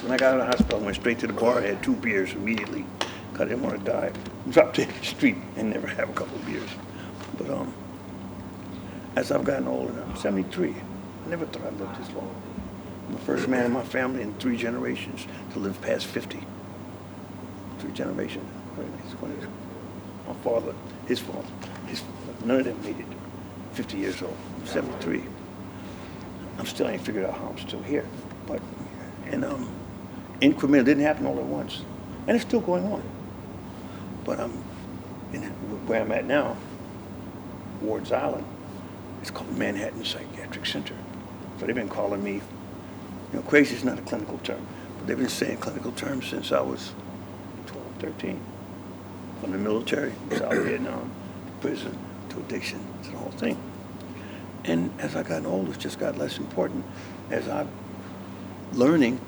When I got out of the hospital, I went straight to the bar. I had 2 beers immediately because I didn't want to die. Dropped dead in the street and never have a couple of beers. But as I've gotten older, I'm 73. I never thought I'd live this long. I'm the first man in my family in 3 generations to live past 50. 3 generations. My father, his father, none of them made it. 50 years old. I'm 73. I still ain't figured out how I'm still here. But, and incremental didn't happen all at once. And it's still going on. But where I'm at now, Ward's Island, it's called Manhattan Psychiatric Center. So they've been calling me, crazy is not a clinical term, but they've been saying clinical terms since I was 12, 13. From the military, South Vietnam, to prison, to addiction, to the whole thing. And as I got older, it just got less important. As I'm learning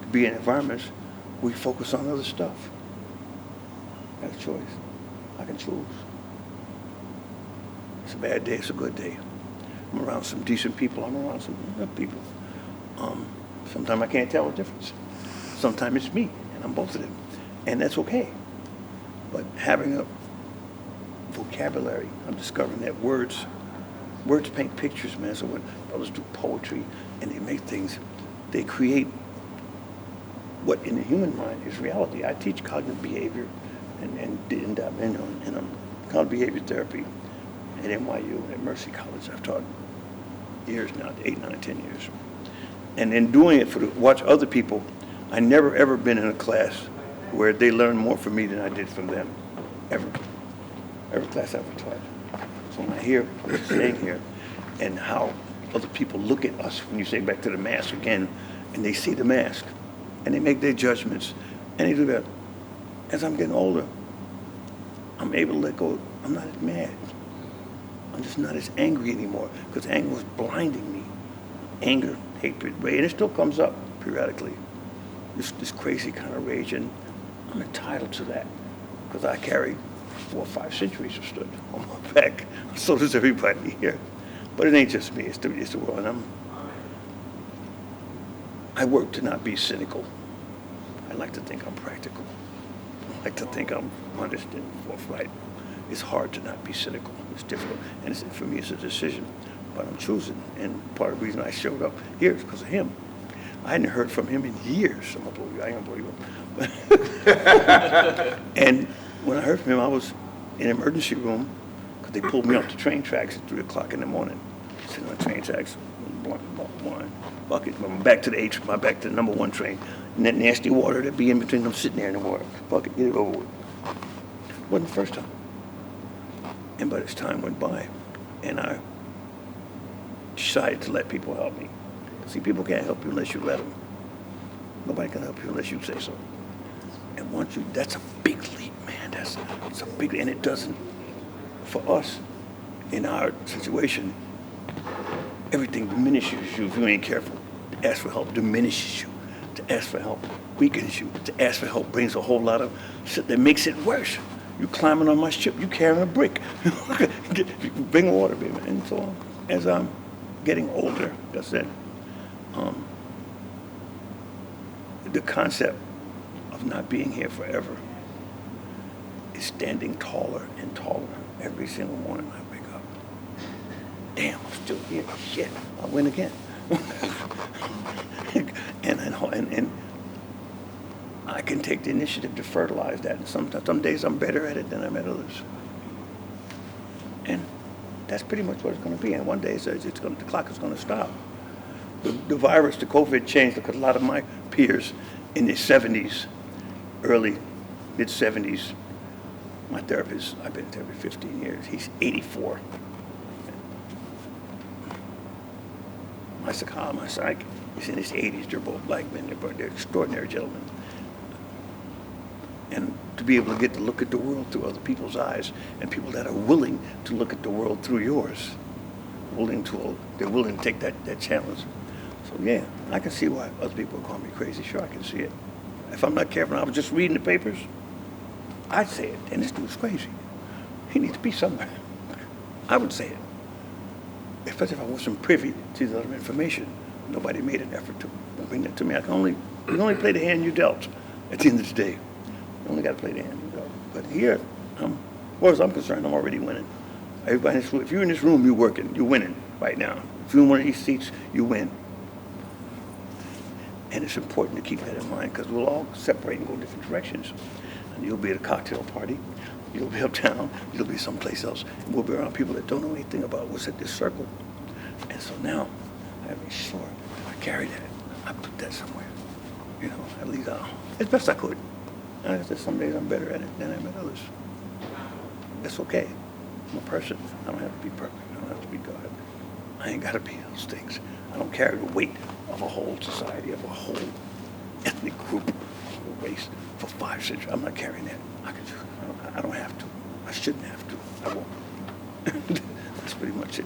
to be in environments, we focus on other stuff. I got a choice. I can choose. It's a bad day, it's a good day. I'm around some decent people, I'm around some good people. Sometimes I can't tell the difference. Sometimes it's me, and I'm both of them. And that's okay. But having a vocabulary, I'm discovering that words paint pictures, man. So when brothers do poetry and they make things, they create what in the human mind is reality. I teach cognitive behavior and cognitive behavior therapy at NYU, at Mercy College. I've taught years now, 8, 9, 10 years. And in doing it watch other people, I never ever been in a class where they learned more from me than I did from them, ever. Every class I ever taught. So when I hear what you're saying here and how other people look at us, when you say back to the mask again, and they see the mask, and they make their judgments, and they do that. As I'm getting older, I'm able to let go. I'm not as mad. I'm just not as angry anymore, because anger was blinding me. Anger, hatred, rage, and it still comes up periodically. This crazy kind of rage, and I'm entitled to that, because I carry 4 or 5 centuries of stood on my back. So does everybody here. But it ain't just me, it's the world. And I work to not be cynical. I like to think I'm practical. I like to think I'm honest and forthright. It's hard to not be cynical. It's difficult. And for me, it's a decision. But I'm choosing. And part of the reason I showed up here is because of him. I hadn't heard from him in years. I ain't gonna believe him. And when I heard from him, I was in an emergency room because they pulled me off the train tracks at 3 o'clock in the morning. Sitting on the train tracks, one bucket, back to the number 1 train. And that nasty water that be in between them sitting there in the water. Bucket, get it over with. It wasn't the first time. And but as time went by, and I decided to let people help me. See, people can't help you unless you let them. Nobody can help you unless you say so. And once that's a big leap, man. It's a big, and it doesn't, for us, in our situation, everything diminishes you if you ain't careful. To ask for help diminishes you. To ask for help weakens you. To ask for help brings a whole lot of shit that makes it worse. You climbing on my ship, you carrying a brick. Bring water, baby. And so as I'm getting older, like I said, the concept of not being here forever is standing taller and taller every single morning I wake up. Damn, I'm still here. Shit, I win again. and I can take the initiative to fertilize that. And some days I'm better at it than I'm at others. And that's pretty much what it's going to be. And one day the clock is going to stop. The virus, the COVID changed because a lot of my peers in their 70s, early, mid-70s, my therapist, I've been in therapy 15 years, he's 84. My psych, he's in his 80s, they're both black men, they're extraordinary gentlemen. And to be able to get to look at the world through other people's eyes, and people that are willing to look at the world through yours, they're willing to take that challenge. So yeah, I can see why other people are calling me crazy. Sure, I can see it. If I'm not careful, I was just reading the papers, I'd say it, and this dude's crazy. He needs to be somewhere. I would say it. Especially if I wasn't privy to the other information. Nobody made an effort to bring that to me. You can only play the hand you dealt at the end of the day. You only got to play the hand you dealt. But here, as far as I'm concerned, I'm already winning. Everybody in this room, if you're in this room, you're working. You're winning right now. If you're in one of these seats, you win. And it's important to keep that in mind because we'll all separate and go different directions. And you'll be at a cocktail party. You'll be uptown. You'll be someplace else. And we'll be around people that don't know anything about what's at this circle. And so now, I have to be sure that I carry that. I put that somewhere. You know, at least as best I could. And there's some days I'm better at it than I'm at others. That's okay. I'm a person. I don't have to be perfect. I don't have to be God. I ain't got to be those things. I don't carry the weight of a whole society, of a whole ethnic group, or race for 5 centuries. I'm not carrying that. I don't have to. I shouldn't have to. I won't. That's pretty much it.